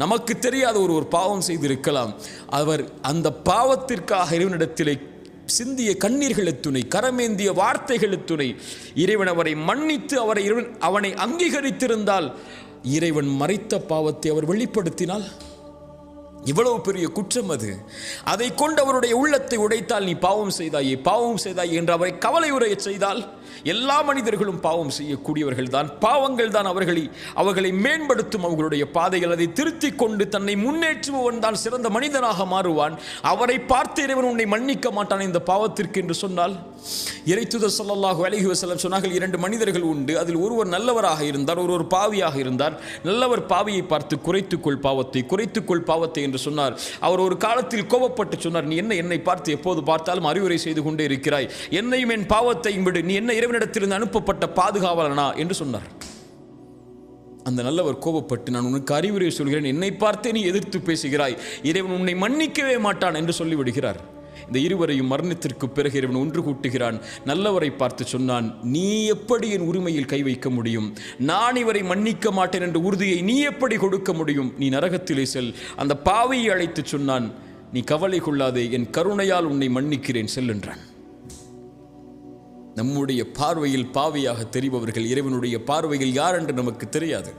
நமக்கு தெரியாத ஒரு பாவம் செய்திருக்கலாம். அவர் அந்த பாவத்திற்காக இறைவனிடத்திலே சிந்திய கண்ணீர்கள் துணை, கரமேந்திய வார்த்தைகள் துணை இறைவன் அவரை மன்னித்து அவனை அங்கீகரித்திருந்தால், இறைவன் மறைத்த பாவத்தை அவர் வெளிப்படுத்தினால் இவ்வளவு பெரிய குற்றம் அது. அதை கொண்டு அவருடைய உள்ளத்தை உடைத்தால், நீ பாவம் செய்தாயே என்று அவரை கவலை உரைய செய்தால், எல்லா மனிதர்களும் பாவம் செய்யக்கூடியவர்கள் தான். பாவங்கள் தான் அவர்களை மேம்படுத்தும் அவர்களுடைய பாதைகள். அதை திருத்திக் கொண்டு தன்னை முன்னேற்றுபவன் தான் சிறந்த மனிதனாக மாறுவான். அவரை பார்த்து இறைவன் உன்னை மன்னிக்க மாட்டான் இந்த பாவத்திற்கு என்று சொன்னால், இறைத்தூதர் ஸல்லல்லாஹு அலைஹி வஸல்லம் சொன்னார்கள், 2 மனிதர்கள் உண்டு, அதில் ஒருவர் நல்லவராக இருந்தார், ஒருவர் பாவியாக இருந்தார். நல்லவர் பாவியை பார்த்து குறைத்துக்கொள் பாவத்தை என்று சொன்னார். அவர் ஒரு காலத்தில் கோபப்பட்டு சொன்னார், நீ என்னை பார்த்து எப்போது பார்த்தாலும் அறிவுரை செய்து கொண்டே இருக்கிறாய், என்னையும் என் பாவத்தையும் விடு, நீ என்ன இறைவனிடத்திலிருந்து அனுப்பப்பட்ட பாதுகாவலனா என்று சொன்னார். அந்த நல்லவர் கோபப்பட்டு, நான் உனக்கு அறிவுரை சொல்கிறேன், என்னை பார்த்தே நீ எதிர்த்து பேசுகிறாய், இறைவன் உன்னை மன்னிக்கவே மாட்டான் என்று சொல்லிவிடுகிறார். இந்த இருவரையும் மரணத்திற்கு பிறகு இறைவன் ஒன்று கூட்டுகிறான். நல்லவரை பார்த்து சொன்னான், நீ எப்படி என் உரிமையில் கை வைக்க முடியும்? நான் இவரை மன்னிக்க மாட்டேன் என்ற உறுதியை நீ எப்படி கொடுக்க முடியும்? நீ நரகத்திலே செல். அந்த பாவியை அழைத்து சொன்னான், நீ கவலை கொள்ளாதே, என் கருணையால் உன்னை மன்னிக்கிறேன், செல் என்றான். நம்முடைய பார்வையில் பாவியாக தெரிபவர்கள் இறைவனுடைய பார்வையில் யார் என்று நமக்கு தெரியாது.